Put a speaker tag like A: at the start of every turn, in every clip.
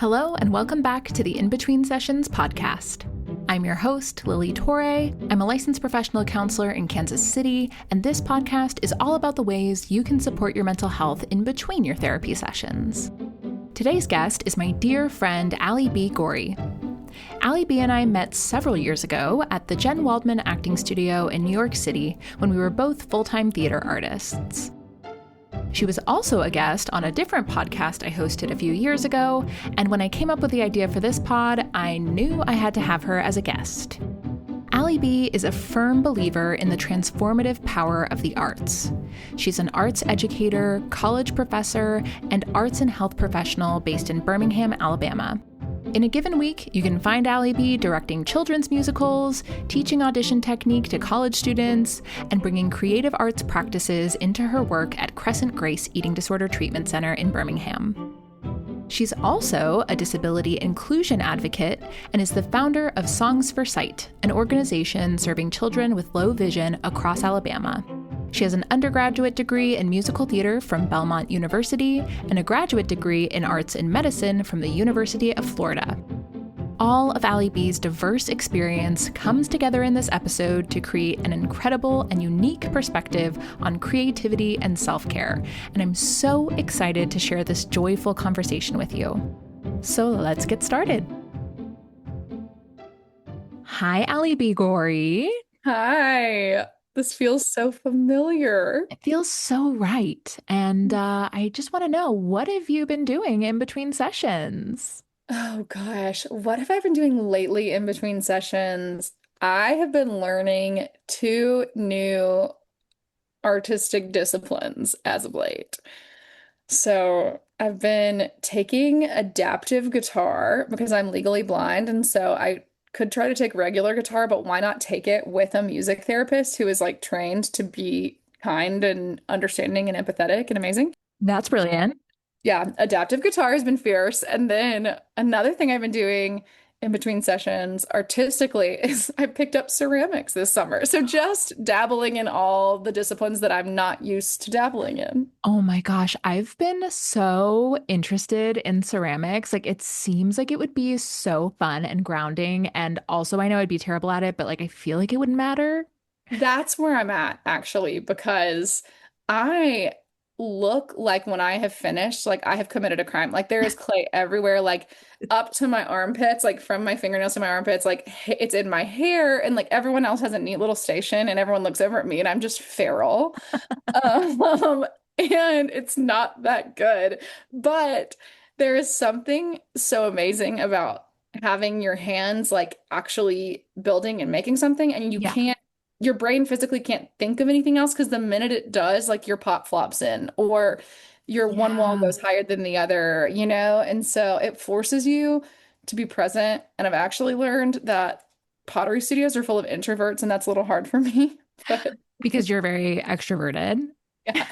A: Hello, and welcome back to the In Between Sessions podcast. I'm your host, Lili. I'm a licensed professional counselor in Kansas City, and this podcast is all about the ways you can support your mental health in between your therapy sessions. Today's guest is my dear friend, Alie B. Gorrie. Alie B and I met several years ago at the Jen Waldman Acting Studio in New York City when we were both full-time theater artists. She was also a guest on a different podcast I hosted a few years ago, and when I came up with the idea for this pod, I knew I had to have her as a guest. Alie B is a firm believer in the transformative power of the arts. She's an arts educator, college professor, and arts and health professional based in Birmingham, Alabama. In a given week, you can find Alie B directing children's musicals, teaching audition technique to college students, and bringing creative arts practices into her work at Crescent Grace Eating Disorder Treatment Center in Birmingham. She's also a disability inclusion advocate and is the founder of Songs for Sight, an organization serving children with low vision across Alabama. She has an undergraduate degree in musical theater from Belmont University and a graduate degree in arts and medicine from the University of Florida. All of Alie B's diverse experience comes together in this episode to create an incredible and unique perspective on creativity and self-care, and I'm so excited to share this joyful conversation with you. So let's get started. Hi, Alie B. Gorrie.
B: Hi. This feels so familiar.
A: It feels so right. And I just want to know, what have you been doing in between sessions?
B: Oh gosh, what have I been doing lately in between sessions? I have been learning two new artistic disciplines as of late. So I've been taking adaptive guitar because I'm legally blind, and so I could try to take regular guitar, but why not take it with a music therapist who is like trained to be kind and understanding and empathetic and amazing?
A: That's brilliant.
B: Yeah, adaptive guitar has been fierce. And then another thing I've been doing in between sessions artistically is I picked up ceramics this summer. So just dabbling in all the disciplines that I'm not used to dabbling in.
A: Oh my gosh, I've been so interested in ceramics. Like, it seems like it would be so fun and grounding. And also, I know I'd be terrible at it, but like, I feel like it wouldn't matter.
B: That's where I'm at actually, because I look like when I have finished, like I have committed a crime. Like there is clay everywhere, like up to my armpits, like from my fingernails to my armpits, like it's in my hair, and like everyone else has a neat little station, and everyone looks over at me, and I'm just feral. Um, and it's not that good, but there is something so amazing about having your hands like actually building and making something, and you
A: Yeah.
B: can't your brain physically can't think of anything else because the minute it does, like your pot flops in or your one wall
A: Yeah.
B: goes higher than the other, you know? And so it forces you to be present. And I've actually learned that pottery studios are full of introverts, and that's a little hard for me. But
A: Because you're very extroverted.
B: yeah,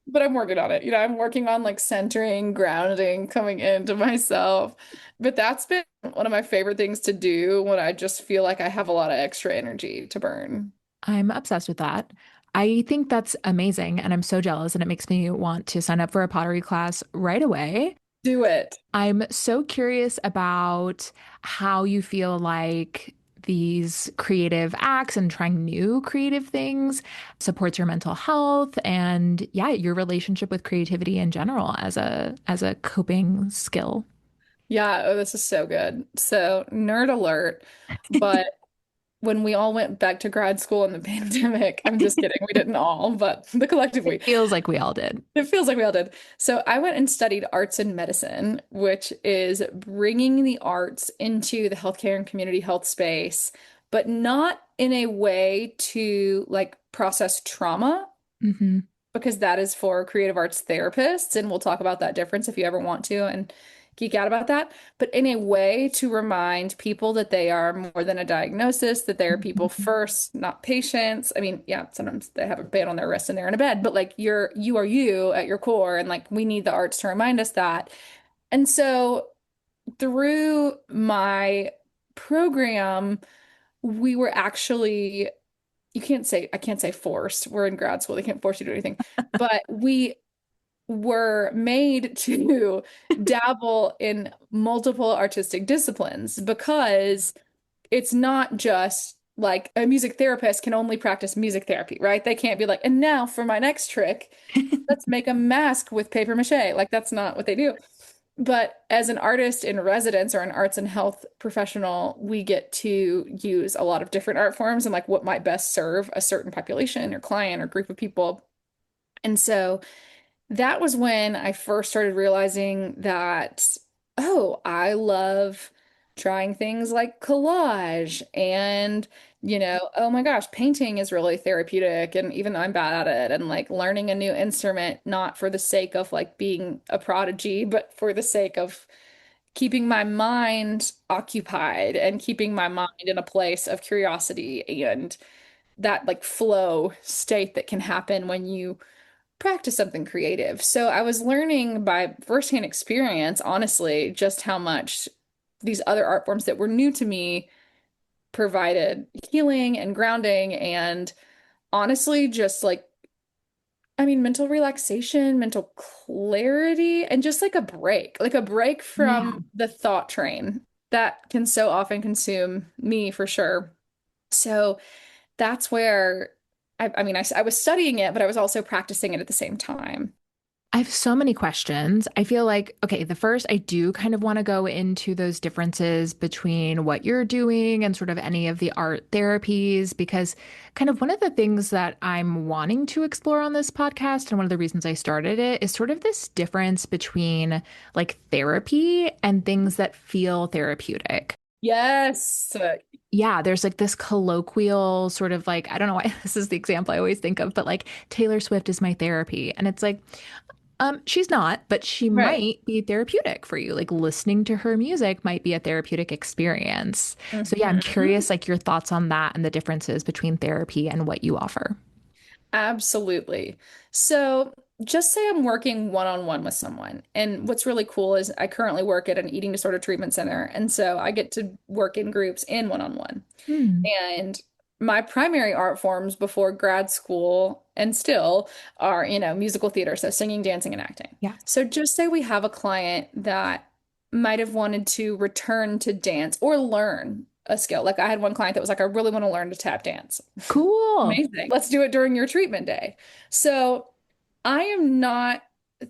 B: but I'm working on it. You know, I'm working on like centering, grounding, coming into myself. But that's been one of my favorite things to do when I just feel like I have a lot of extra energy to burn.
A: I'm obsessed with that. I think that's amazing, and I'm so jealous, and it makes me want to sign up for a pottery class right away.
B: Do it.
A: I'm so curious about how you feel like these creative acts and trying new creative things supports your mental health and yeah, your relationship with creativity in general as a coping skill.
B: Yeah, oh, this is so good. So, nerd alert. But when we all went back to grad school in the pandemic, I'm just kidding, we didn't all, but the collective
A: It
B: we.
A: feels like we all did.
B: It feels like we all did. So, I went and studied arts and medicine, which is bringing the arts into the healthcare and community health space, but not in a way to like process trauma,
A: Hmm.
B: because that is for creative arts therapists. And we'll talk about that difference if you ever want to and geek out about that. But in a way to remind people that they are more than a diagnosis, that they are people first, not patients. I mean, yeah, sometimes they have a band on their wrist and they're in a bed, but like you are you at your core. And like we need the arts to remind us that. And so through my program, we were actually I can't say forced. We're in grad school. They can't force you to do anything. But we were made to dabble in multiple artistic disciplines because it's not just like a music therapist can only practice music therapy, right? They can't be like, and now for my next trick, let's make a mask with paper mache. Like, that's not what they do. But as an artist in residence or an arts and health professional, we get to use a lot of different art forms and like what might best serve a certain population or client or group of people. And so that was when I first started realizing that, oh, I love trying things like collage and, oh my gosh, painting is really therapeutic. And even though I'm bad at it, and like learning a new instrument, not for the sake of like being a prodigy, but for the sake of keeping my mind occupied and keeping my mind in a place of curiosity and that like flow state that can happen when you practice something creative. So I was learning by firsthand experience, honestly, just how much these other art forms that were new to me provided healing and grounding and honestly just like mental relaxation, mental clarity, and just like a break
A: Yeah.
B: from the thought train that can so often consume me for sure. So that's where I was studying it, but I was also practicing it at the same time.
A: I have so many questions. I feel like, okay, the first, I do kind of want to go into those differences between what you're doing and sort of any of the art therapies, because kind of one of the things that I'm wanting to explore on this podcast, and one of the reasons I started it, is sort of this difference between like therapy and things that feel therapeutic.
B: Yes.
A: Yeah, there's like this colloquial sort of like, I don't know why this is the example I always think of, but like Taylor Swift is my therapy. And it's like, she's not, but she
B: Right.
A: might be therapeutic for you. Like listening to her music might be a therapeutic experience. So yeah, I'm
B: Hmm.
A: curious like your thoughts on that and the differences between therapy and what you offer.
B: Absolutely. So just say I'm working one-on-one with someone. And what's really cool is I currently work at an eating disorder treatment center. And so I get to work in groups in one-on-one.
A: Hmm.
B: And my primary art forms before grad school and still are, musical theater, so singing, dancing, and acting.
A: Yeah.
B: So just say we have a client that might have wanted to return to dance or learn a skill. Like I had one client that was like, I really want to learn to tap dance.
A: Cool.
B: Amazing. Let's do it during your treatment day. So I am not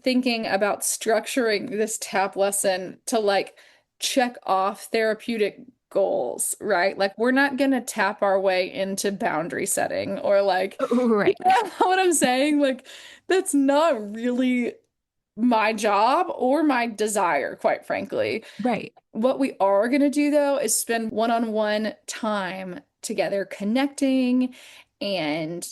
B: thinking about structuring this tap lesson to like check off therapeutic goals, right? Like we're not going to tap our way into boundary setting or like, you
A: Right.
B: know what I'm saying? Like that's not really my job or my desire, quite frankly.
A: Right.
B: What we are going to do though is spend one-on-one time together connecting and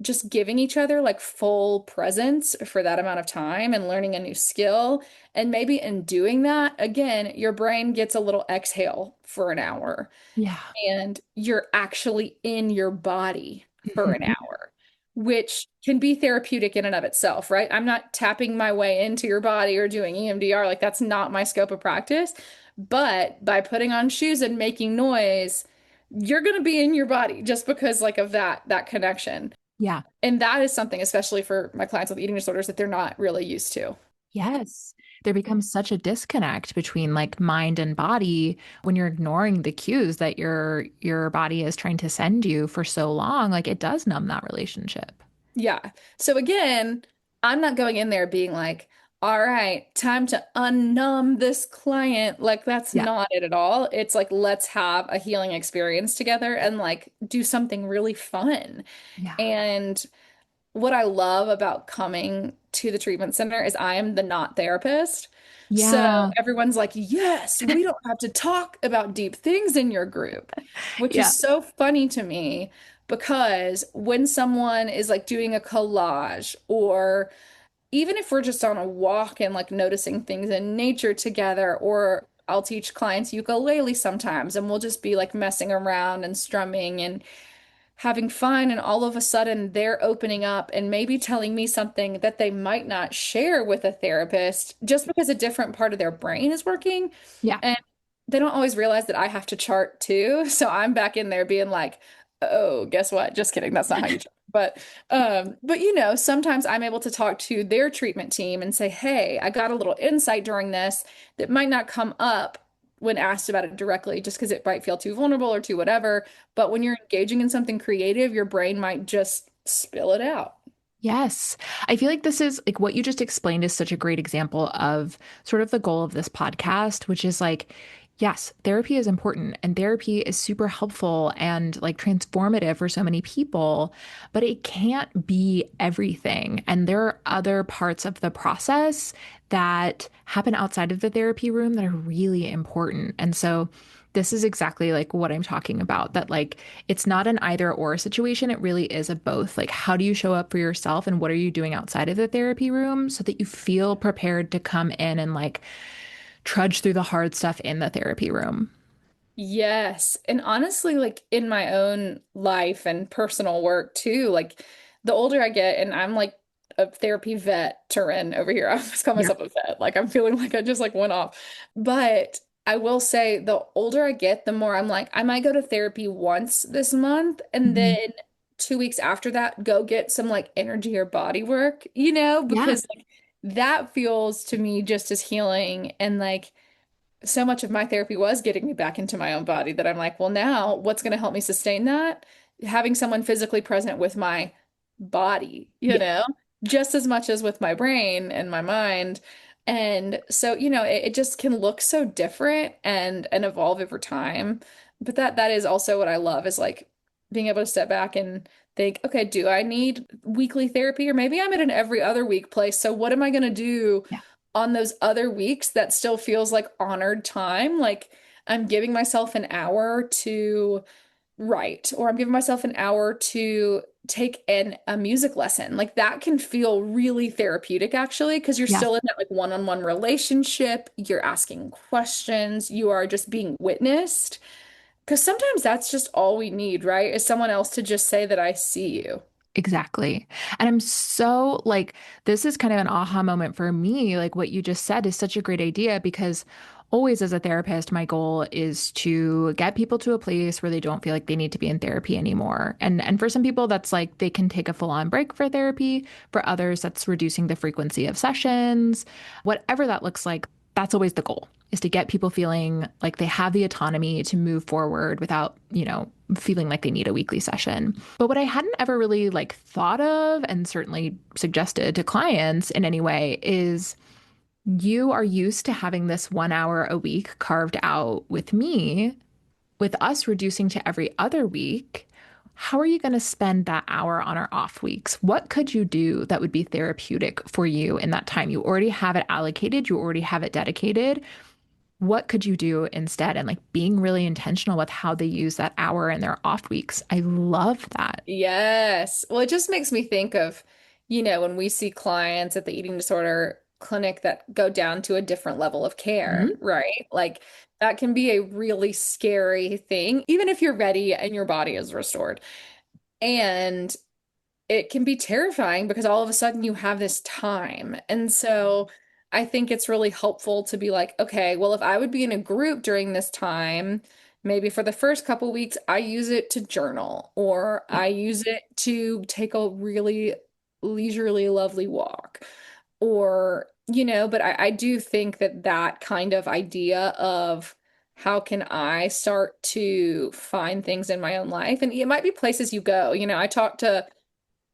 B: just giving each other like full presence for that amount of time and learning a new skill. And maybe in doing that, again, your brain gets a little exhale for an hour
A: Yeah.
B: and you're actually in your body for an hour, which can be therapeutic in and of itself, right? I'm not tapping my way into your body or doing EMDR, like that's not my scope of practice. But by putting on shoes and making noise, you're going to be in your body just because like of that connection.
A: Yeah.
B: And that is something, especially for my clients with eating disorders, that they're not really used to.
A: Yes. There becomes such a disconnect between like mind and body when you're ignoring the cues that your body is trying to send you for so long. Like it does numb that relationship.
B: Yeah. So again, I'm not going in there being like, all right, time to unnumb this client. Like, that's
A: Yeah.
B: not it at all. It's like, let's have a healing experience together and like do something really fun.
A: Yeah.
B: And what I love about coming to the treatment center is I am the not therapist. So
A: Yeah.
B: everyone's like, yes, we don't have to talk about deep things in your group, which is
A: Yeah.
B: so funny to me because when someone is like doing a collage or even if we're just on a walk and like noticing things in nature together, or I'll teach clients ukulele sometimes and we'll just be like messing around and strumming and having fun, and all of a sudden they're opening up and maybe telling me something that they might not share with a therapist just because a different part of their brain is working.
A: Yeah.
B: And they don't always realize that I have to chart too. So I'm back in there being like, Oh, guess what? Just kidding. That's not how you check. But sometimes I'm able to talk to their treatment team and say, "Hey, I got a little insight during this that might not come up when asked about it directly, just because it might feel too vulnerable or too whatever. But when you're engaging in something creative, your brain might just spill it out."
A: Yes. I feel like this is like what you just explained is such a great example of sort of the goal of this podcast, which is like, yes, therapy is important and therapy is super helpful and like transformative for so many people, but it can't be everything. And there are other parts of the process that happen outside of the therapy room that are really important. And so, this is exactly like what I'm talking about, that like it's not an either or situation. It really is a both. Like, how do you show up for yourself and what are you doing outside of the therapy room so that you feel prepared to come in and like trudge through the hard stuff in the therapy room?
B: Yes. And honestly, like in my own life and personal work too, like the older I get, and I'm like a therapy veteran over here. I always call
A: Yeah.
B: myself a vet. Like I'm feeling like I just like went off. But I will say the older I get, the more I'm like, I might go to therapy once this month and
A: Mhm.
B: then 2 weeks after that, go get some like energy or body work,
A: Yeah.
B: because like that feels to me just as healing and like so much of my therapy was getting me back into my own body that I'm like, well, now what's going to help me sustain that? Having someone physically present with my body,
A: Yeah.
B: just as much as with my brain and my mind. And so, it just can look so different and evolve over time. But that is also what I love is like being able to step back and think, okay, do I need weekly therapy? Or maybe I'm at an every other week place. So what am I going to do
A: Yeah.
B: on those other weeks that still feels like honored time? Like I'm giving myself an hour to write, or I'm giving myself an hour to take a music lesson. Like that can feel really therapeutic actually, because you're
A: Yeah.
B: still in that like one-on-one relationship. You're asking questions. You are just being witnessed. Because sometimes that's just all we need, right? Is someone else to just say that I see you.
A: Exactly. And I'm so like, this is kind of an aha moment for me. Like, what you just said is such a great idea because always as a therapist, my goal is to get people to a place where they don't feel like they need to be in therapy anymore. And for some people, that's like they can take a full-on break for therapy. For others, that's reducing the frequency of sessions. Whatever that looks like, that's always the goal, is to get people feeling like they have the autonomy to move forward without, feeling like they need a weekly session. But what I hadn't ever really like thought of and certainly suggested to clients in any way is you are used to having this 1 hour a week carved out with me, with us reducing to every other week. How are you going to spend that hour on our off weeks? What could you do that would be therapeutic for you in that time? You already have it allocated, you already have it dedicated. What could you do instead? And like being really intentional with how they use that hour in their off weeks. I love that.
B: Yes. Well, it just makes me think of, when we see clients at the eating disorder clinic that go down to a different level of care,
A: Mhm.
B: right? Like that can be a really scary thing, even if you're ready and your body is restored. And it can be terrifying because all of a sudden you have this time. And so I think it's really helpful to be like, okay, well, if I would be in a group during this time, maybe for the first couple weeks, I use it to journal or
A: Yeah.
B: I use it to take a really leisurely, lovely walk. Or, but I do think that kind of idea of how can I start to find things in my own life? And it might be places you go. I talk to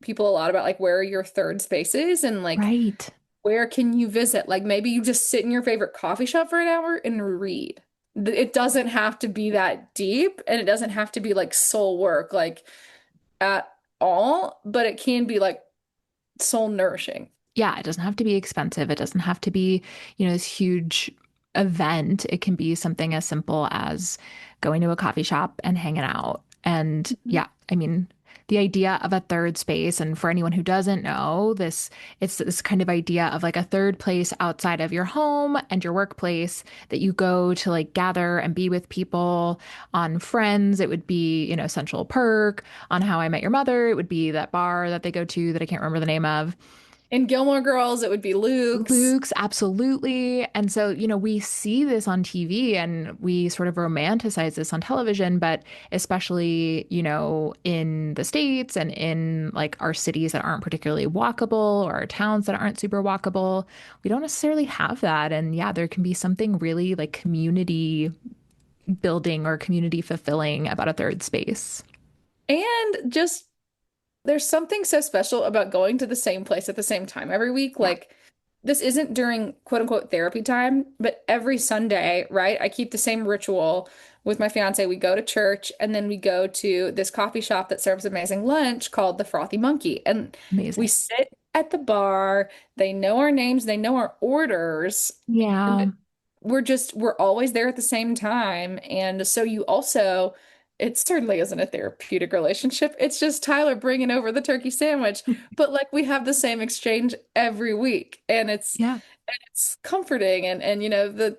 B: people a lot about like where are your third spaces and like
A: Right.
B: where can you visit? Like maybe you just sit in your favorite coffee shop for an hour and read. It doesn't have to be that deep and it doesn't have to be like soul work like at all, but it can be like soul nourishing.
A: Yeah, it doesn't have to be expensive. It doesn't have to be, this huge event. It can be something as simple as going to a coffee shop and hanging out. And
B: Mhm.
A: yeah, I mean, the idea of a third space, and for anyone who doesn't know, it's this kind of idea of like a third place outside of your home and your workplace that you go to like gather and be with people. On Friends, it would be, Central Perk. On How I Met Your Mother, it would be that bar that they go to that I can't remember the name of.
B: In Gilmore Girls, it would be Luke's.
A: Luke's, absolutely. And so, we see this on TV and we sort of romanticize this on television, but especially, in the States and in like our cities that aren't particularly walkable or our towns that aren't super walkable, we don't necessarily have that. And yeah, there can be something really like community building or community fulfilling about a third space.
B: And just there's something so special about going to the same place at the same time every week.
A: Yeah,
B: Like, this isn't during quote unquote therapy time, but every Sunday, right? I keep the same ritual with my fiance. We go to church and then we go to this coffee shop that serves amazing lunch called the Frothy Monkey. And we
A: amazing.
B: sit at the bar. They know our names, they know our orders.
A: Yeah.
B: We're always there at the same time. And so you also, it certainly isn't a therapeutic relationship. It's just Tyler bringing over the turkey sandwich, but like we have the same exchange every week, and
A: Yeah.
B: it's comforting and the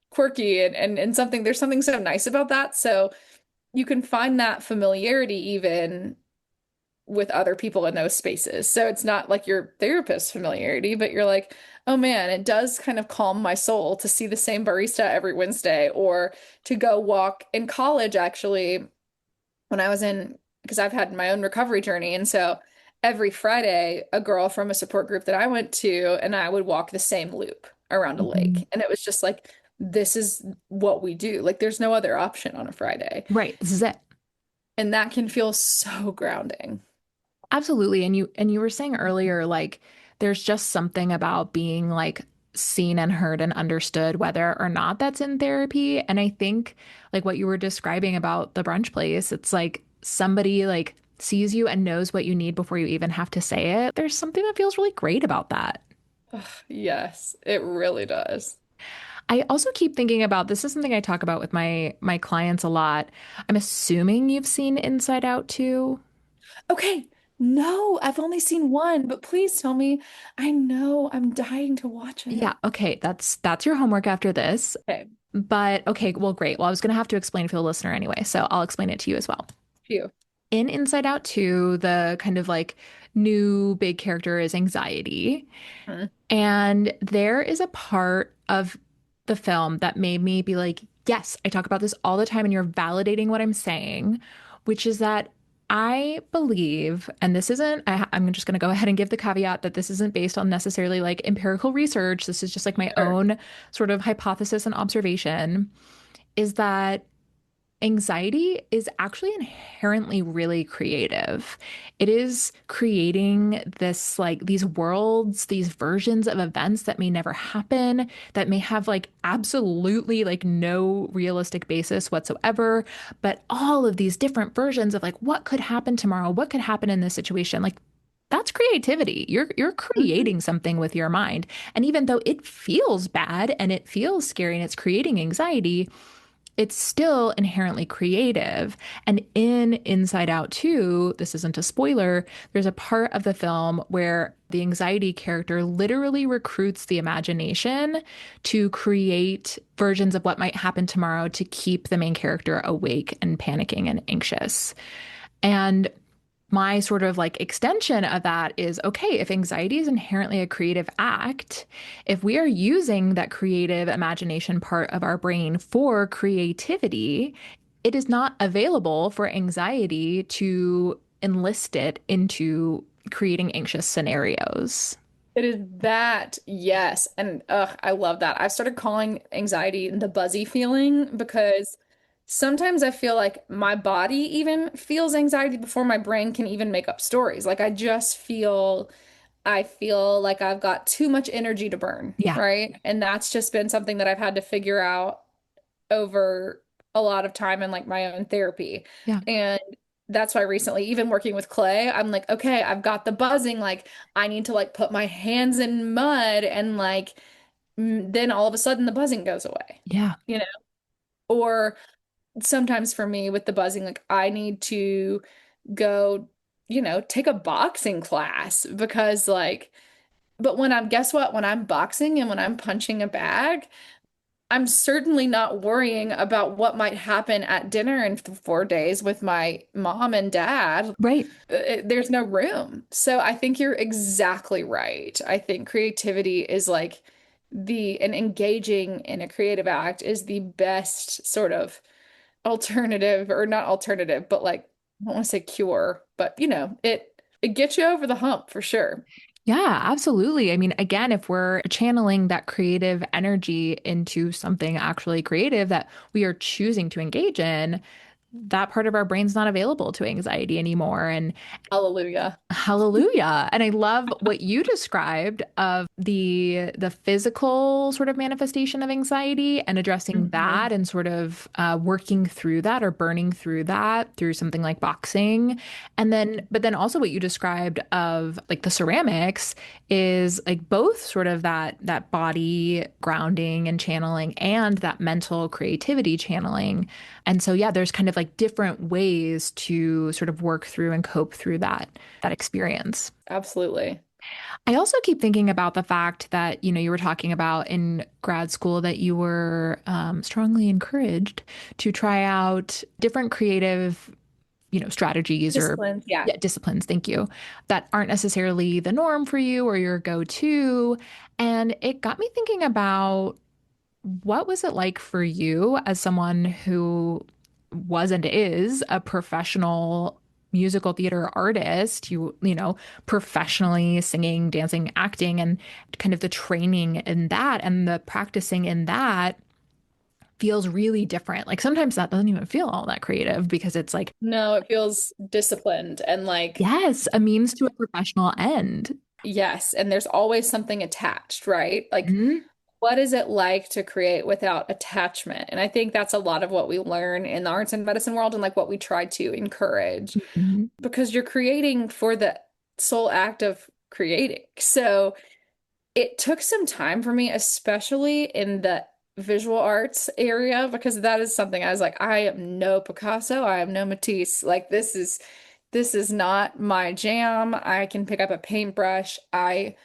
B: quirky and something there's something so nice about that. So you can find that familiarity even with other people in those spaces. So it's not like your therapist familiarity, but you're like, oh man, it does kind of calm my soul to see the same barista every Wednesday or to go walk in college, actually, when I was in, because I've had my own recovery journey. And so every Friday, a girl from a support group that I went to and I would walk the same loop around a
A: Mhm.
B: lake. And it was just like, this is what we do. Like, there's no other option on a Friday.
A: Right. This is it.
B: And that can feel so grounding.
A: Absolutely. And you were saying earlier, like there's just something about being like seen and heard and understood, whether or not that's in therapy. And I think like what you were describing about the brunch place, it's like somebody like sees you and knows what you need before you even have to say it. There's something that feels really great about that.
B: Ugh, yes, it really does.
A: I also keep thinking about this is something I talk about with my clients a lot. I'm assuming you've seen Inside Out too.
B: Okay, no, I've only seen one, but please tell me. I know I'm dying to watch
A: Yeah,
B: it.
A: okay, that's your homework after this.
B: Okay,
A: But okay, well, great. Well, I was going to have to explain it for the listener anyway, so I'll explain it to you as well.
B: phew.
A: In Inside Out 2, the kind of like new big character is anxiety.
B: Hmm.
A: And there is a part of the film that made me be like, yes, I talk about this all the time, and you're validating what I'm saying, which is that I believe, and this isn't, I'm just going to go ahead and give the caveat that this isn't based on necessarily like empirical research. This is just like my
B: Sure.
A: own sort of hypothesis and observation, is that anxiety is actually inherently really creative. It is creating this like these worlds, these versions of events that may never happen, that may have like absolutely like no realistic basis whatsoever, but all of these different versions of like what could happen tomorrow, what could happen in this situation. Like that's creativity. You're
B: Mhm.
A: creating something with your mind. And even though it feels bad and it feels scary and it's creating anxiety, it's still inherently creative. And in Inside Out 2, this isn't a spoiler, there's a part of the film where the anxiety character literally recruits the imagination to create versions of what might happen tomorrow to keep the main character awake and panicking and anxious. And my sort of like extension of that is okay, if anxiety is inherently a creative act, if we are using that creative imagination part of our brain for creativity, it is not available for anxiety to enlist it into creating anxious scenarios.
B: It is that, yes. And I love that. I've started calling anxiety the buzzy feeling because sometimes I feel like my body even feels anxiety before my brain can even make up stories. Like I feel like I've got too much energy to burn,
A: Yeah,
B: right? And that's just been something that I've had to figure out over a lot of time in like my own therapy.
A: yeah,
B: And that's why recently, even working with clay, I'm like, okay, I've got the buzzing. Like, I need to like put my hands in mud and like, then all of a sudden the buzzing goes away,
A: yeah,
B: you know? Or sometimes for me with the buzzing, like, I need to go, take a boxing class because like, but guess what? When I'm boxing and when I'm punching a bag, I'm certainly not worrying about what might happen at dinner in 4 days with my mom and dad.
A: Right.
B: There's no room. So I think you're exactly right. I think creativity is like and engaging in a creative act is the best sort of alternative, or not alternative, but like, I don't want to say cure, but it gets you over the hump for sure.
A: Yeah, absolutely. I mean, again, if we're channeling that creative energy into something actually creative that we are choosing to engage in, that part of our brain's not available to anxiety anymore. And
B: Hallelujah.
A: hallelujah. And I love what you described of the physical sort of manifestation of anxiety and addressing
B: Mhm.
A: that and sort of working through that or burning through that through something like boxing. And then, but then also what you described of like the ceramics is like both sort of that body grounding and channeling and that mental creativity channeling. And so, yeah, there's kind of like different ways to sort of work through and cope through that experience.
B: Absolutely.
A: I also keep thinking about the fact that, you were talking about in grad school that you were strongly encouraged to try out different creative, strategies or
B: Disciplines, yeah.
A: yeah, disciplines, thank you, that aren't necessarily the norm for you or your go-to. And it got me thinking about what was it like for you as someone who was and is a professional musical theater artist, professionally singing, dancing, acting, and kind of the training in that and the practicing in that feels really different. Like sometimes that doesn't even feel all that creative because it's like,
B: No, it feels disciplined and like,
A: yes, a means to a professional end.
B: yes, and there's always something attached, right? Like,
A: Mhm.
B: what is it like to create without attachment? And I think that's a lot of what we learn in the arts and medicine world and like what we try to encourage,
A: Mhm.
B: because you're creating for the sole act of creating. So it took some time for me, especially in the visual arts area, because that is something I was like, I am no Picasso, I am no Matisse. Like this is not my jam. I can pick up a paintbrush. I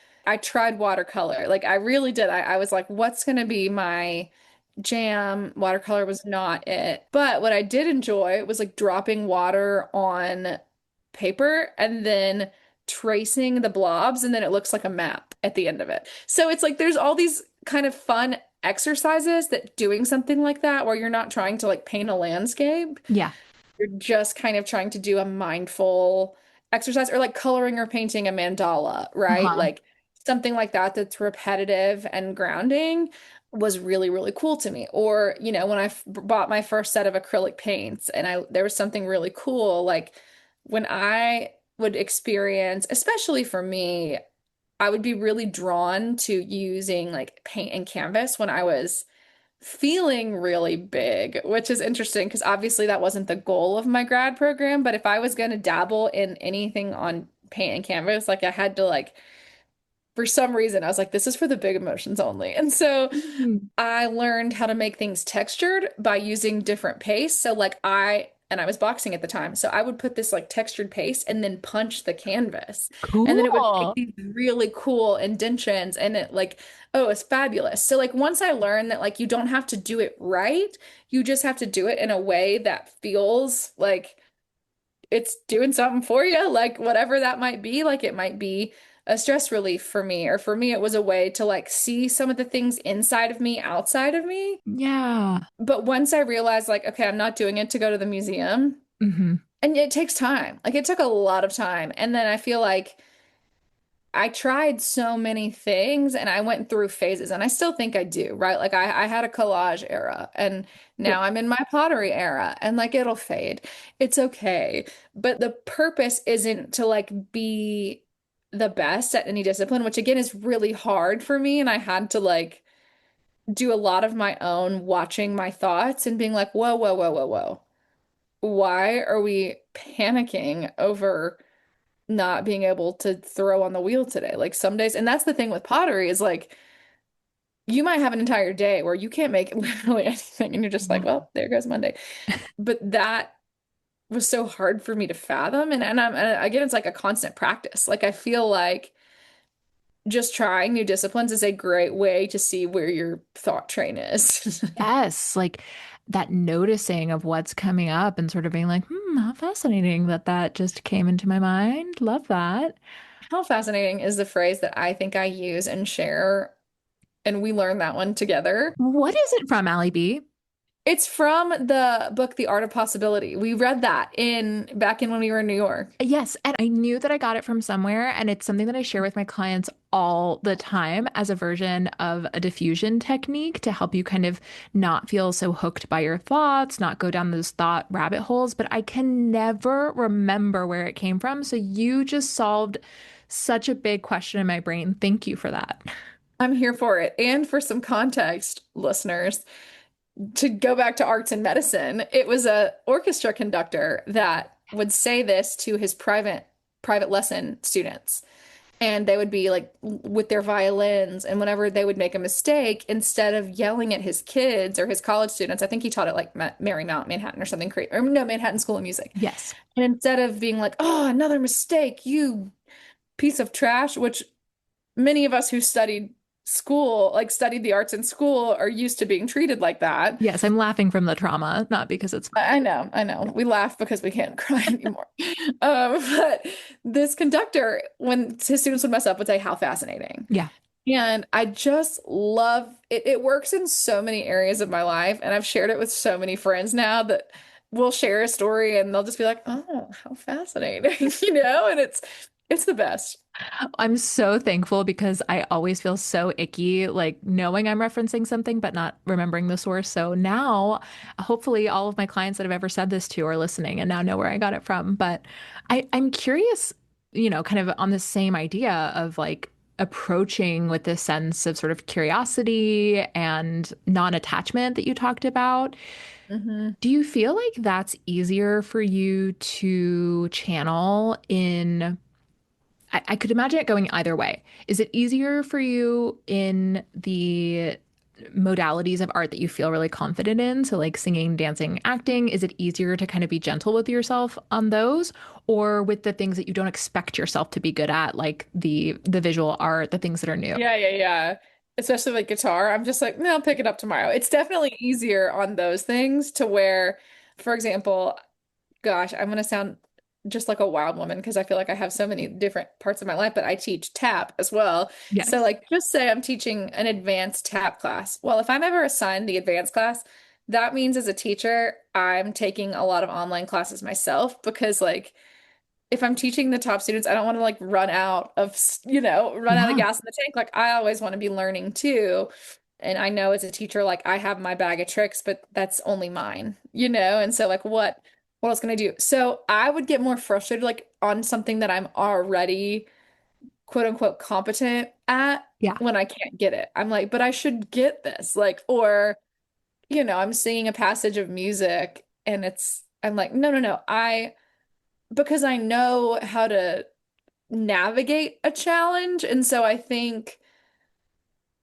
B: tried watercolor. Like I really did. I was like, what's gonna be my jam? Watercolor was not it. But what I did enjoy was like dropping water on paper and then tracing the blobs, and then it looks like a map at the end of it. So it's like there's all these kind of fun exercises that doing something like that where you're not trying to like paint a landscape.
A: Yeah.
B: You're just kind of trying to do a mindful exercise, or like coloring or painting a mandala, right?
A: Uh-huh.
B: Like something like that that's repetitive and grounding was really, really cool to me. Or, when I bought my first set of acrylic paints, and there was something really cool, like when I would experience, especially for me, I would be really drawn to using like paint and canvas when I was feeling really big, which is interesting because obviously that wasn't the goal of my grad program. But if I was going to dabble in anything on paint and canvas, like I had to like, for some reason, I was like, this is for the big emotions only. And so
A: Mhm.
B: I learned how to make things textured by using different paste. So like and I was boxing at the time. So I would put this like textured paste and then punch the canvas. And then it would make
A: Cool.
B: these really cool indentions, and it like, oh, it's fabulous. So like once I learned that like you don't have to do it right, you just have to do it in a way that feels like it's doing something for you, like whatever that might be. Like it might be a stress relief for me, or for me, it was a way to like see some of the things inside of me, outside of me.
A: Yeah.
B: But once I realized, like, okay, I'm not doing it to go to the museum,
A: Hmm.
B: and it takes time. Like, it took a lot of time. And then I feel like I tried so many things and I went through phases, and I still think I do, right? Like, I had a collage era, and now I'm in my pottery era, and like, it'll fade. It's okay. But the purpose isn't to like be the best at any discipline, which again is really hard for me. And I had to like, do a lot of my own watching my thoughts and being like, whoa, whoa, whoa, whoa, whoa. Why are we panicking over not being able to throw on the wheel today? Like some days, and that's the thing with pottery is like, you might have an entire day where you can't make literally anything, and you're just like,
A: Yeah.
B: well, there goes Monday. But that was so hard for me to fathom. And again, it's like a constant practice. Like I feel like just trying new disciplines is a great way to see where your thought train is.
A: Yes, like that noticing of what's coming up and sort of being like, how fascinating that that just came into my mind. Love that.
B: How fascinating is the phrase that I think I use and share, and we learned that one together.
A: What is it from, Alie B?
B: It's from the book The Art of Possibility. We read that in back in when we were in New York.
A: Yes, and I knew that I got it from somewhere, and it's something that I share with my clients all the time as a version of a diffusion technique to help you kind of not feel so hooked by your thoughts, not go down those thought rabbit holes. But I can never remember where it came from. So you just solved such a big question in my brain. Thank you for that.
B: I'm here for it. And for some context, listeners, to go back to arts and medicine, it was a orchestra conductor that would say this to his private lesson students. And they would be like with their violins, and whenever they would make a mistake, instead of yelling at his kids or his college students, I think he taught at like Marymount, Manhattan or something crazy, or no, Manhattan School of Music.
A: Yes.
B: And instead of being like, "Oh, another mistake, you piece of trash," which many of us who studied school, like studied the arts in school, are used to being treated like that.
A: Yes, I'm laughing from the trauma, not because it's
B: I know. We laugh because we can't cry anymore. But this conductor, when his students would mess up, would say, "How fascinating."
A: yeah.
B: And I just love it. It works in so many areas of my life. And I've shared it with so many friends now that we'll share a story and they'll just be like, "Oh, how fascinating," and it's the best.
A: I'm so thankful because I always feel so icky, like knowing I'm referencing something but not remembering the source. So now, hopefully, all of my clients that I've ever said this to are listening and now know where I got it from. But I'm curious, kind of on the same idea of like approaching with this sense of sort of curiosity and non-attachment that you talked about.
B: Hmm.
A: Do you feel like that's easier for you to channel in? I could imagine it going either way. Is it easier for you in the modalities of art that you feel really confident in? So, like singing, dancing, acting, is it easier to kind of be gentle with yourself on those, or with the things that you don't expect yourself to be good at, like the visual art, the things that are new?
B: Yeah. Especially like guitar. I'm just like, no, I'll pick it up tomorrow. It's definitely easier on those things to where, for example, gosh, I'm gonna sound just like a wild woman because I feel like I have so many different parts of my life, but I teach tap as well. So
A: Yes.
B: like just say I'm teaching an advanced tap class. Well, if I'm ever assigned the advanced class, that means as a teacher, I'm taking a lot of online classes myself because like if I'm teaching the top students, I don't want to like run out of, run out of
A: Yeah.
B: gas in the tank. Like I always want to be learning too. And I know as a teacher, like I have my bag of tricks, but that's only mine. And so like what else can I do? So I would get more frustrated like on something that I'm already quote unquote competent at
A: Yeah.
B: when I can't get it. I'm like, but I should get this. Like, or, I'm singing a passage of music and I'm like, no. Because I know how to navigate a challenge. And so I think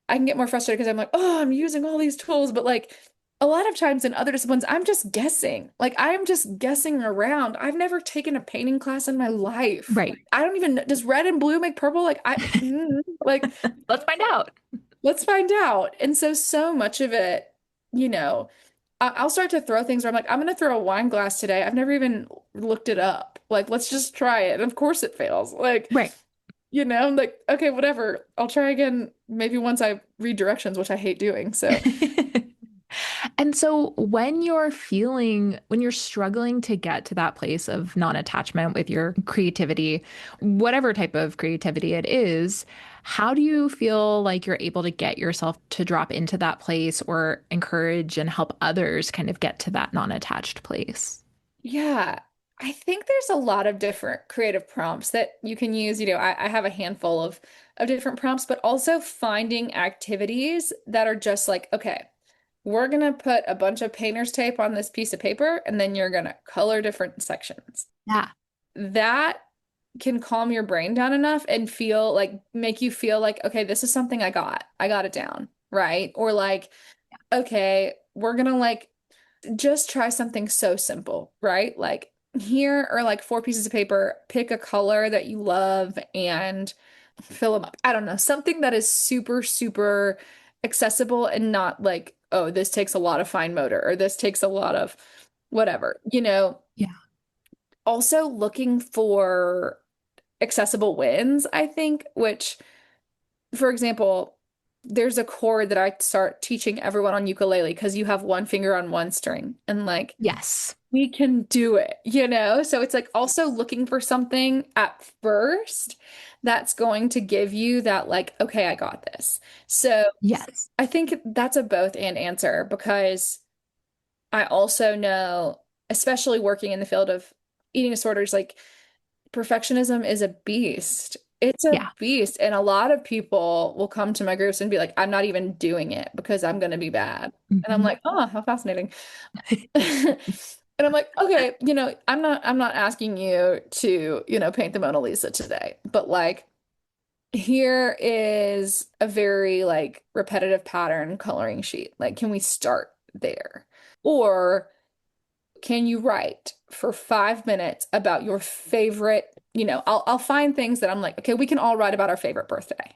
B: I can get more frustrated because I'm like, oh, I'm using all these tools. But like a lot of times in other disciplines, I'm just guessing. Like I'm just guessing around. I've never taken a painting class in my life.
A: Right.
B: Like, I don't even, does red and blue make purple? Like,
A: Let's find out.
B: let's find out. And so much of it, you know, I'll start to throw things where I'm like, I'm gonna throw a wine glass today. I've never even looked it up. Like, let's just try it. And of course it fails. Like,
A: Right.
B: I'm like, okay, whatever. I'll try again maybe once I read directions, which I hate doing. So,
A: And so when you're struggling to get to that place of non-attachment with your creativity, whatever type of creativity it is, how do you feel like you're able to get yourself to drop into that place or encourage and help others kind of get to that non-attached place?
B: yeah, I think there's a lot of different creative prompts that you can use. I have a handful of different prompts, but also finding activities that are just like, okay, we're gonna put a bunch of painter's tape on this piece of paper, and then you're gonna color different sections.
A: Yeah.
B: That can calm your brain down enough and make you feel like, okay, this is something I got. I got it down, right? Or like, okay, we're gonna like just try something so simple, right? Like here are like four pieces of paper, pick a color that you love and fill them up. I don't know, something that is super, super accessible and not like, oh, this takes a lot of fine motor or this takes a lot of whatever,
A: Yeah.
B: Also looking for accessible wins, I think, which, for example, there's a chord that I start teaching everyone on ukulele because you have one finger on one string and like
A: Yes.
B: we can do it? So it's like also looking for something at first that's going to give you that, like, okay, I got this. So
A: Yes.
B: I think that's a both and answer because I also know, especially working in the field of eating disorders, like perfectionism is a beast. It's a
A: Yeah.
B: beast. And a lot of people will come to my groups and be like, I'm not even doing it because I'm going to be bad. And I'm
A: Mhm.
B: like, oh, how fascinating. And I'm like, okay, I'm not asking you to, paint the Mona Lisa today, but like here is a very like repetitive pattern coloring sheet. Like, can we start there? Or can you write for 5 minutes about your favorite, I'll find things that I'm like, okay, we can all write about our favorite birthday,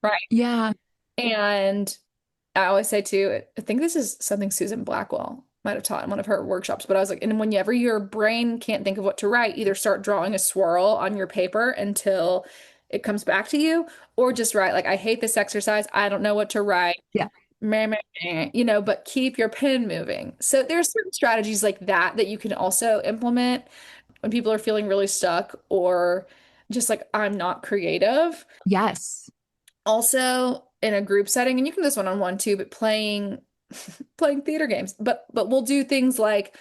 B: right?
A: Yeah.
B: And I always say too, I think this is something Susan Blackwell might have taught in one of her workshops, but I was like, and whenever your brain can't think of what to write, either start drawing a swirl on your paper until it comes back to you, or just write, like, I hate this exercise. I don't know what to write.
A: Yeah.
B: Meh, meh, meh, but keep your pen moving. So there's certain strategies like that that you can also implement when people are feeling really stuck or just like, I'm not creative.
A: Yes.
B: Also in a group setting, and you can do this one-on-one too, but playing theater games. But we'll do things like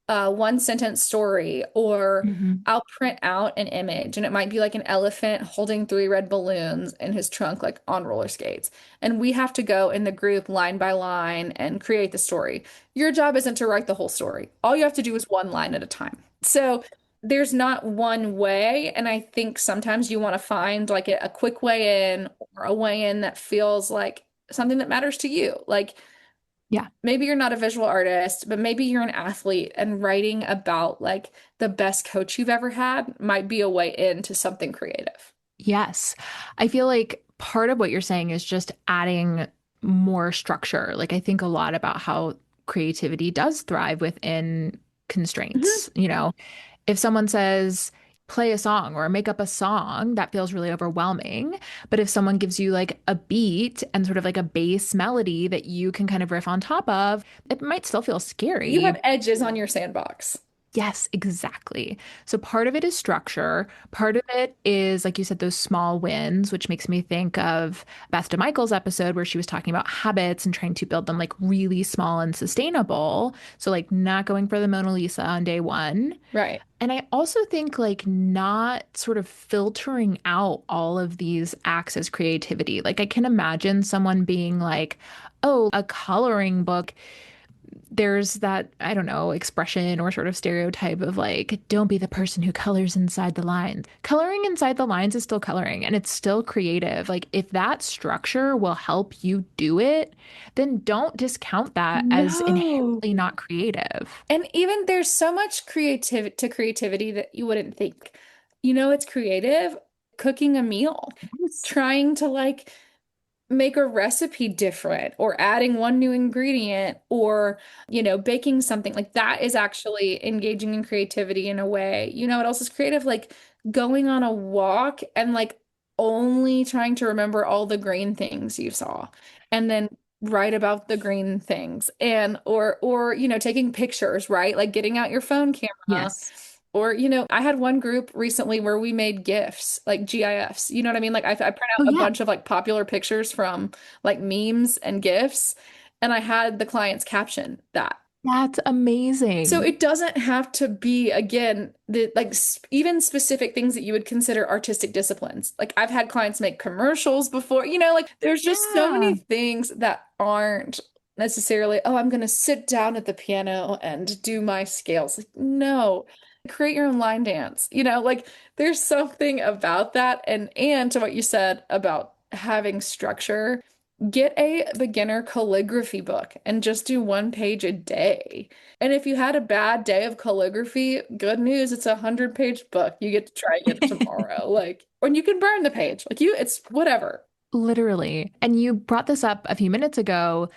B: one sentence story, or
A: Hmm.
B: I'll print out an image and it might be like an elephant holding three red balloons in his trunk, like on roller skates. And we have to go in the group line by line and create the story. Your job isn't to write the whole story. All you have to do is one line at a time. So there's not one way. And I think sometimes you want to find like a quick way in or a way in that feels like something that matters to you. Like,
A: Yeah.
B: maybe you're not a visual artist, but maybe you're an athlete and writing about like the best coach you've ever had might be a way into something creative.
A: Yes. I feel like part of what you're saying is just adding more structure. Like, I think a lot about how creativity does thrive within
B: Mhm.
A: constraints. If someone says, play a song or make up a song, that feels really overwhelming. But if someone gives you like a beat and sort of like a bass melody that you can kind of riff on top of, it might still feel
B: You have
A: scary.
B: edges on your sandbox.
A: Yes, exactly. So part of it is structure. Part of it is, like you said, those small wins, which makes me think of Beth DeMichael's episode where she was talking about habits and trying to build them like really small and sustainable. So, like, not going for the Mona Lisa on day one.
B: Right.
A: And I also think like not sort of filtering out all of these acts as creativity. Like, I can imagine someone being like, oh, a coloring book, there's that, I don't know, expression or sort of stereotype of like, don't be the person who colors inside the lines. Coloring inside the lines is still coloring and it's still creative. Like, if that structure will help you do it, then don't discount that as
B: No.
A: inherently not creative.
B: And even there's so much creativity that you wouldn't think. It's creative cooking a meal,
A: Yes.
B: trying to like make a recipe different or adding one new ingredient or, baking something like that is actually engaging in creativity in a way. You know what else is creative? Like going on a walk and like only trying to remember all the green things you saw and then write about the green things and or taking pictures, right? Like getting out your phone camera.
A: Yes.
B: Or, I had one group recently where we made GIFs, like GIFs. You know what I mean? Like I print
A: Oh,
B: out a
A: yeah.
B: bunch of like popular pictures from like memes and GIFs, and I had the clients caption that.
A: That's
B: So
A: amazing.
B: it doesn't have to be, again, the like even specific things that you would consider artistic disciplines. Like I've had clients make commercials before, like there's just so
A: Yeah.
B: many things that aren't necessarily, oh, I'm going to sit down at the piano and do my scales. Like, no, create your own line dance. Like there's something about that. And to what you said about having structure, get a beginner calligraphy book and just do 1 page a day. And if you had a bad day of calligraphy, good news, it's a 100-page book. You get to try again tomorrow. Like, or you can burn the page. Like it's whatever.
A: Literally. And you brought this up a few minutes ago,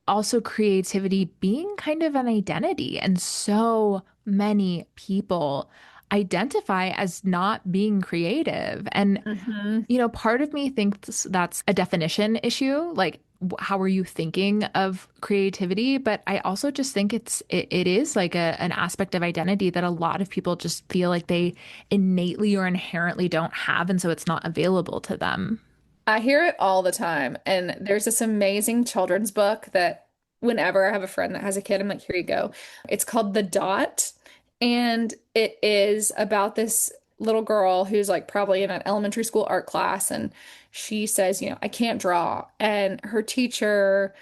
A: also creativity being kind of an identity. And so many people identify as not being creative. And,
B: Hmm.
A: part of me thinks that's a definition issue. Like, how are you thinking of creativity? But I also just think it is like an aspect of identity that a lot of people just feel like they innately or inherently don't have, and so it's not available to them.
B: I hear it all the time. And there's this amazing children's book that whenever I have a friend that has a kid, I'm like, here you go. It's called The Dot. And it is about this little girl who's like probably in an elementary school art class. And she says, I can't draw. And her teacher,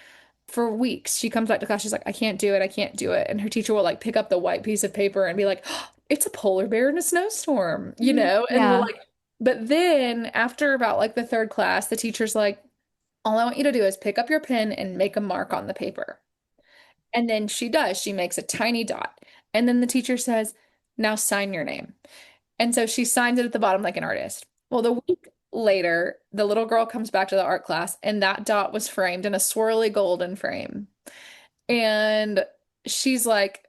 B: for weeks, she comes back to class. She's like, I can't do it. I can't do it. And her teacher will like pick up the white piece of paper and be like, oh, it's a polar bear in a snowstorm, And we're
A: Yeah.
B: like, but then after about like the third class, the teacher's like, all I want you to do is pick up your pen and make a mark on the paper. And then she does. She makes a tiny dot. And then the teacher says, now sign your name. And so she signs it at the bottom like an artist. Well, the week later, the little girl comes back to the art class, and that dot was framed in a swirly golden frame. And she's like,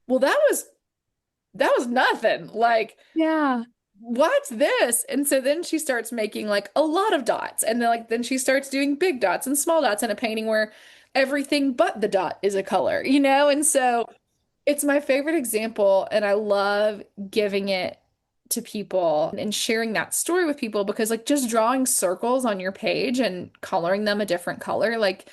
B: "Well, that was nothing. Like,
A: Yeah.
B: what's this?" And so then she starts making like a lot of dots. And then she starts doing big dots and small dots in a painting where everything but the dot is a color. And so it's my favorite example, and I love giving it to people and sharing that story with people because, like, just drawing circles on your page and coloring them a different color, like,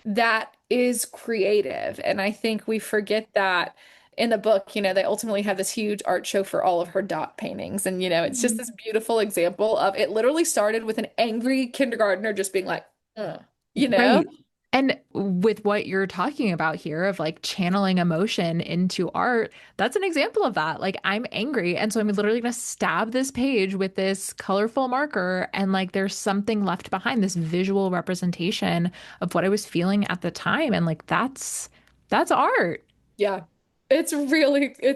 B: that is creative. And I think we forget that in the book, they ultimately have this huge art show for all of her dot paintings. And, it's just this beautiful example of it literally started with an angry kindergartner just being like, "Ugh," you know?
A: Right. And with what you're talking about here of like channeling emotion into art, that's an example of that. Like I'm angry, and so I'm literally gonna stab this page with this colorful marker, and like there's something left behind, this visual representation of what I was feeling at the time. And like that's art.
B: Yeah. It's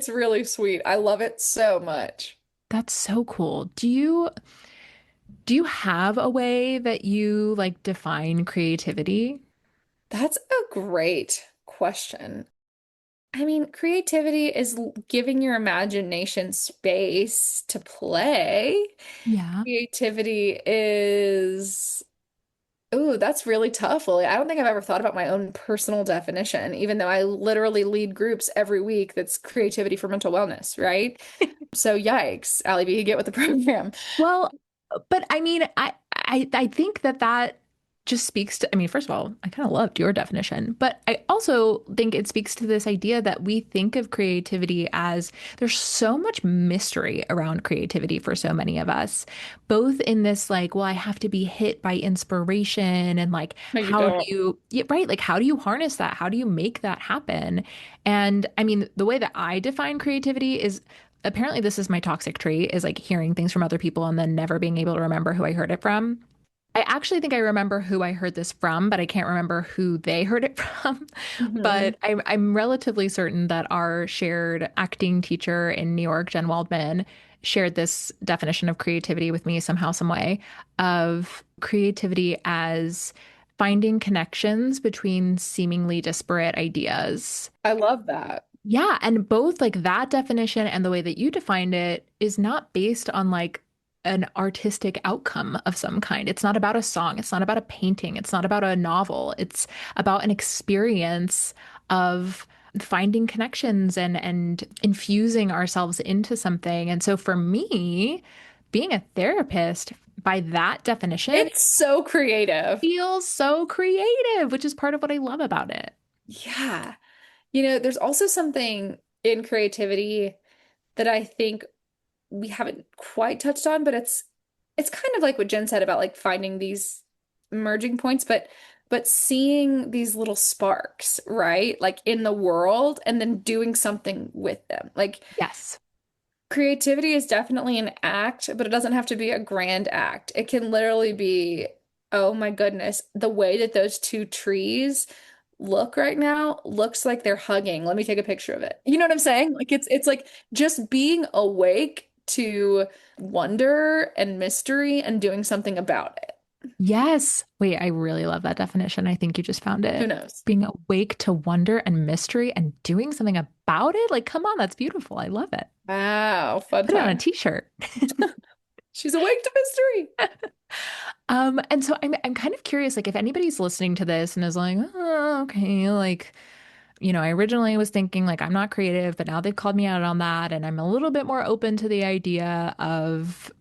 B: really sweet. I love it so much.
A: That's so cool. Do you have a way that you like define creativity?
B: That's a great question. I mean, creativity is giving your imagination space to play.
A: Yeah.
B: Creativity is, ooh, that's really tough, Lily. I don't think I've ever thought about my own personal definition, even though I literally lead groups every week that's creativity for mental wellness, right? So yikes, Alie B, get with the program.
A: Well, but I mean, I think that just speaks to, I mean, first of all, I kind of loved your definition, but I also think it speaks to this idea that we think of creativity as there's so much mystery around creativity for so many of us, both in this like, well, I have to be hit by inspiration and like,
B: No, you
A: how do
B: don't.
A: you, yeah, right? Like, how do you harness that? How do you make that happen? And I mean, the way that I define creativity is apparently this is my toxic trait is like hearing things from other people and then never being able to remember who I heard it from. I actually think I remember who I heard this from, but I can't remember who they heard it from.
B: Hmm.
A: But I'm relatively certain that our shared acting teacher in New York, Jen Waldman, shared this definition of creativity with me somehow, some way, of creativity as finding connections between seemingly disparate ideas.
B: I love that.
A: Yeah, and both like that definition and the way that you defined it is not based on like an artistic outcome of some kind. It's not about a song, it's not about a painting, it's not about a novel. It's about an experience of finding connections and infusing ourselves into something. And so for me, being a therapist by that definition
B: It's so creative.
A: feels so creative, which is part of what I love about it.
B: Yeah. There's also something in creativity that I think we haven't quite touched on, but it's kind of like what Jen said about like finding these merging points, but seeing these little sparks, right? Like in the world and then doing something with them. Like
A: Yes.
B: creativity is definitely an act, but it doesn't have to be a grand act. It can literally be Oh my goodness. The way that those two trees look right now looks like they're hugging. Let me take a picture of it. You know what I'm saying? Like it's like just being awake to wonder and mystery and doing something about it.
A: Yes. Wait, I really love that definition. I think you just found
B: Who
A: it.
B: knows?
A: Being awake to wonder and mystery and doing something about it. Like, come on, that's beautiful. I love it.
B: Wow, fun
A: Put it on a
B: time.
A: t-shirt.
B: She's awake to mystery.
A: And so I'm kind of curious, like if anybody's listening to this and is like, oh, okay, like, I originally was thinking like I'm not creative, but now they've called me out on that, and I'm a little bit more open to the idea of,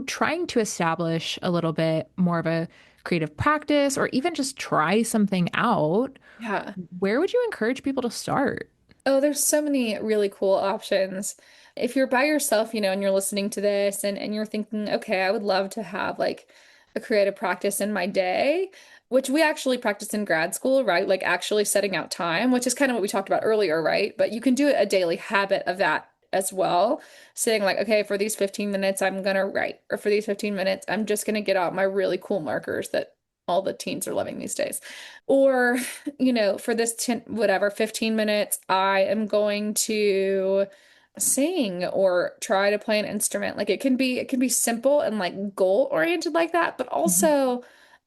A: trying to establish a little bit more of a creative practice or even just try something out.
B: Yeah.
A: Where would you encourage people to start?
B: Oh, there's so many really cool options. If you're by yourself, and you're listening to this and you're thinking, okay, I would love to have like a creative practice in my day, which we actually practice in grad school, right? Like actually setting out time, which is kind of what we talked about earlier, right? But you can do a daily habit of that as well. Saying like, okay, for these 15 minutes, I'm gonna write, or for these 15 minutes, I'm just gonna get out my really cool markers that all the teens are loving these days. Or for this 10, whatever, 15 minutes, I am going to sing or try to play an instrument. Like it can be simple and like goal oriented like that, but
A: Mhm.
B: also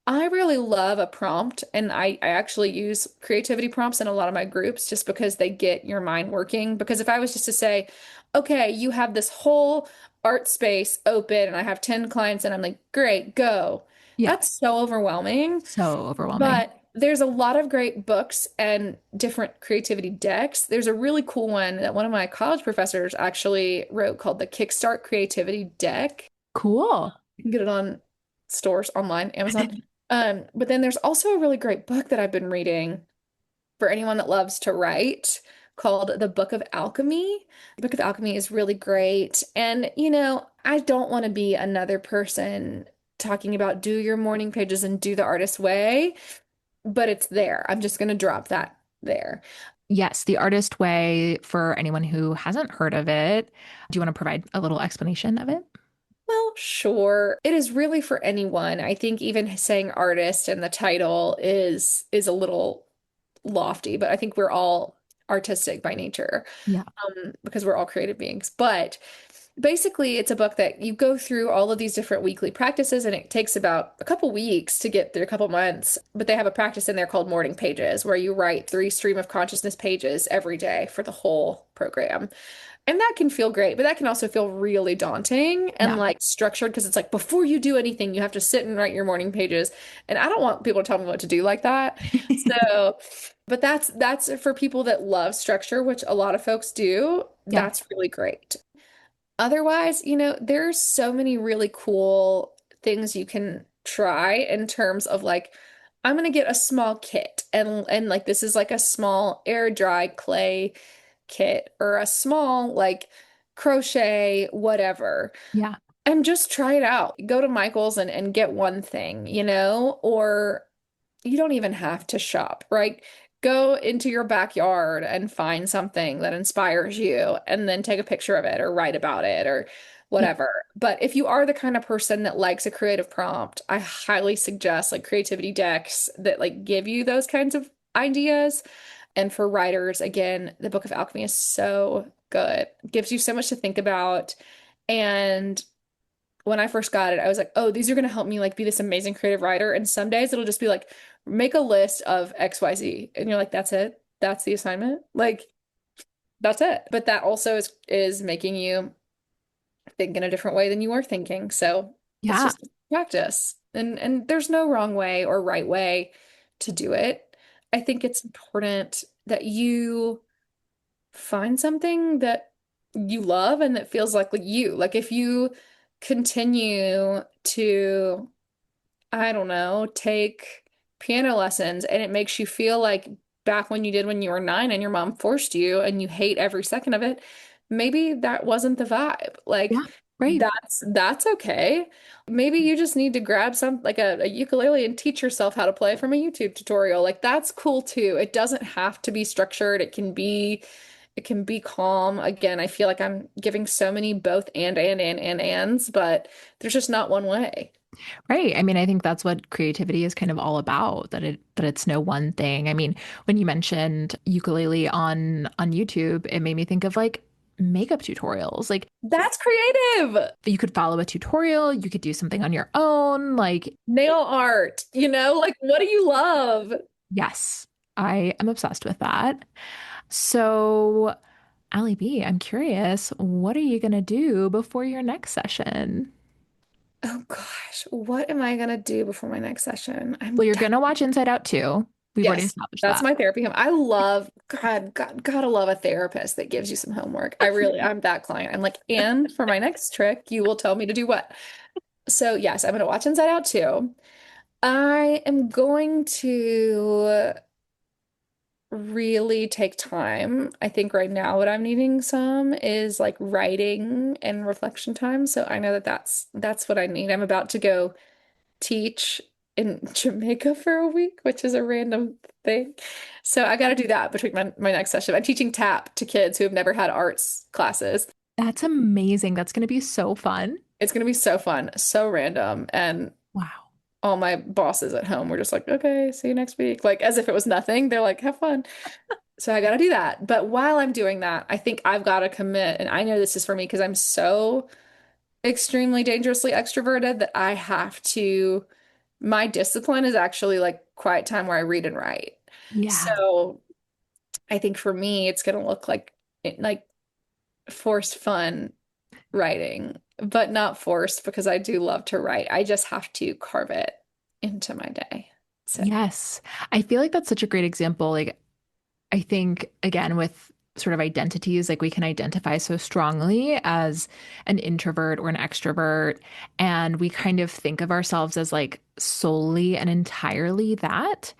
B: I really love a prompt, and I actually use creativity prompts in a lot of my groups just because they get your mind working. Because if I was just to say, okay, you have this whole art space open and I have 10 clients and I'm like, great, go.
A: Yeah,
B: That's so overwhelming.
A: so overwhelming.
B: But there's a lot of great books and different creativity decks. There's a really cool one that one of my college professors actually wrote called the Kickstart Creativity Deck.
A: Cool.
B: You can get it on stores online, Amazon. But then there's also a really great book that I've been reading for anyone that loves to write called The Book of Alchemy. The Book of Alchemy is really great. And, I don't want to be another person talking about do your morning pages and do the artist way, but it's there. I'm just going to drop that there.
A: Yes, the artist way for anyone who hasn't heard of it. Do you want to provide a little explanation of it?
B: Well, sure. It is really for anyone. I think even saying artist in the title is a little lofty, but I think we're all artistic by nature,
A: Yeah.
B: because we're all creative beings. But basically, it's a book that you go through all of these different weekly practices, and it takes about a couple weeks to get through, a couple months. But they have a practice in there called morning pages, where you write 3 stream of consciousness pages every day for the whole program. And that can feel great, but that can also feel really daunting and
A: Yeah.
B: like structured, because it's like before you do anything, you have to sit and write your morning pages. And I don't want people to tell me what to do like that. So, but that's for people that love structure, which a lot of folks do.
A: Yeah.
B: That's really great. Otherwise, there's so many really cool things you can try in terms of like, I'm gonna get a small kit, and like this is like a small air dry clay kit or a small like crochet, whatever,
A: Yeah.
B: and just try it out. Go to Michael's and get one thing, or you don't even have to shop, right? Go into your backyard and find something that inspires you and then take a picture of it or write about it or
A: Yeah.
B: whatever. But if you are the kind of person that likes a creative prompt, I highly suggest like creativity decks that like give you those kinds of ideas. And for writers, again, the Book of Alchemy is so good. It gives you so much to think about. And when I first got it, I was like, oh, these are going to help me like be this amazing creative writer. And some days it'll just be like, make a list of XYZ. And you're like, that's it. That's the assignment. Like, that's it. But that also is making you think in a different way than you were thinking. So it's
A: Yeah.
B: just practice. And there's no wrong way or right way to do it. I think it's important that you find something that you love and that feels like you. Like if you continue to, I don't know, take piano lessons and it makes you feel like back when you did when you were 9 and your mom forced you and you hate every second of it, maybe that wasn't the vibe. Like
A: Yeah. Right.
B: that's okay. Maybe you just need to grab some like a ukulele and teach yourself how to play from a YouTube tutorial. Like that's cool too. It doesn't have to be structured. It can be calm. Again, I feel like I'm giving so many both and ands, but there's just not one way.
A: Right. I mean, I think that's what creativity is kind of all about, that it's no one thing. I mean, when you mentioned ukulele on YouTube, it made me think of like makeup tutorials. Like
B: That's creative.
A: you could follow a tutorial, you could do something on your own. Like,
B: Nail art, like what do you love?
A: yes, I am obsessed with that. So, Alie B, I'm curious, what are you going to do before your next session?
B: Oh gosh, what am I gonna do before my next session?
A: Well, you're going to watch Inside Out too. We've already
B: Yes,
A: established
B: that's
A: that.
B: my therapy. I love, gotta love a therapist that gives you some homework. I'm that client. I'm like, and for my next trick, you will tell me to do what? So yes, I'm gonna watch Inside Out too. I am going to really take time. I think right now what I'm needing some is like writing and reflection time. So I know that that's what I need. I'm about to go teach in Jamaica for a week, which is a random thing. So I got to do that between my next session. I'm teaching tap to kids who have never had arts classes.
A: That's amazing. That's going to be so fun.
B: It's going to be so fun, so random. And
A: Wow.
B: all my bosses at home were just like, okay, see you next week. Like as if it was nothing. They're like, have fun. So I got to do that. But while I'm doing that, I think I've got to commit. And I know this is for me because I'm so extremely dangerously extroverted that I have to, my discipline is actually like quiet time where I read and write.
A: Yeah.
B: So I think for me, it's going to look like forced fun writing, but not forced because I do love to write. I just have to carve it into my day. So
A: Yes. I feel like that's such a great example. Like, I think, again, with sort of identities, like we can identify so strongly as an introvert or an extrovert. And we kind of think of ourselves as like solely and entirely that,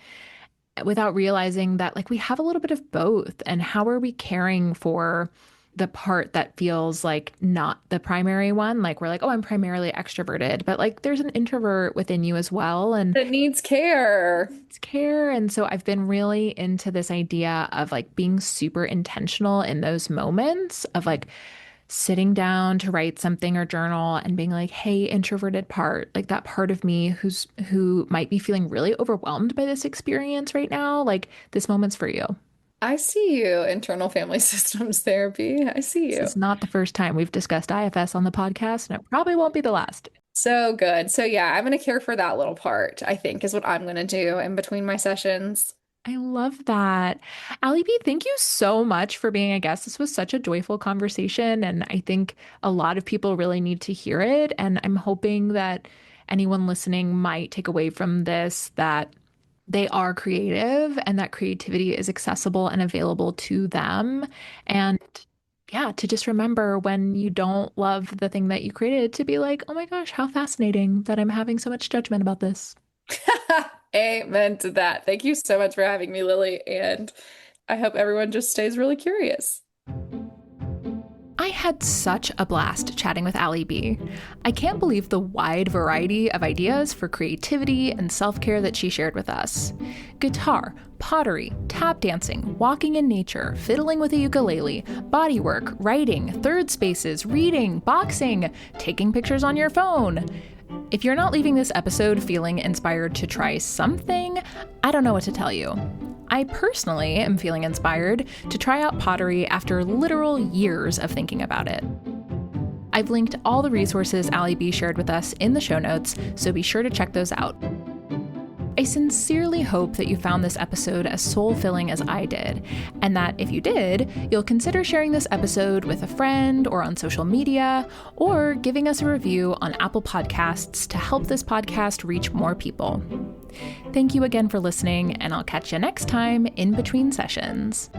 A: without realizing that like we have a little bit of both. And how are we caring for the part that feels like not the primary one? Like we're like, oh, I'm primarily extroverted, but like there's an introvert within you as well. And
B: it needs care.
A: it's care. And so I've been really into this idea of like being super intentional in those moments of like sitting down to write something or journal and being like, hey, introverted part, like that part of me who might be feeling really overwhelmed by this experience right now, like this moment's for you.
B: I see you, internal family systems therapy. I see
A: This
B: you.
A: is not the first time we've discussed IFS on the podcast, and it probably won't be the last.
B: So good. So yeah, I'm going to care for that little part, I think, is what I'm going to do in between my sessions.
A: I love that. Ali B, thank you so much for being a guest. This was such a joyful conversation, and I think a lot of people really need to hear it. And I'm hoping that anyone listening might take away from this that they are creative and that creativity is accessible and available to them. And yeah, to just remember when you don't love the thing that you created to be like, oh my gosh, how fascinating that I'm having so much judgment about this.
B: Amen to that. Thank you so much for having me, Lily. And I hope everyone just stays really curious.
A: I had such a blast chatting with Alie B. I can't believe the wide variety of ideas for creativity and self-care that she shared with us. Guitar, pottery, tap dancing, walking in nature, fiddling with a ukulele, bodywork, writing, third spaces, reading, boxing, taking pictures on your phone. If you're not leaving this episode feeling inspired to try something, I don't know what to tell you. I personally am feeling inspired to try out pottery after literal years of thinking about it. I've linked all the resources Alie B shared with us in the show notes, so be sure to check those out. I sincerely hope that you found this episode as soul-filling as I did, and that if you did, you'll consider sharing this episode with a friend or on social media, or giving us a review on Apple Podcasts to help this podcast reach more people. Thank you again for listening, and I'll catch you next time in between sessions.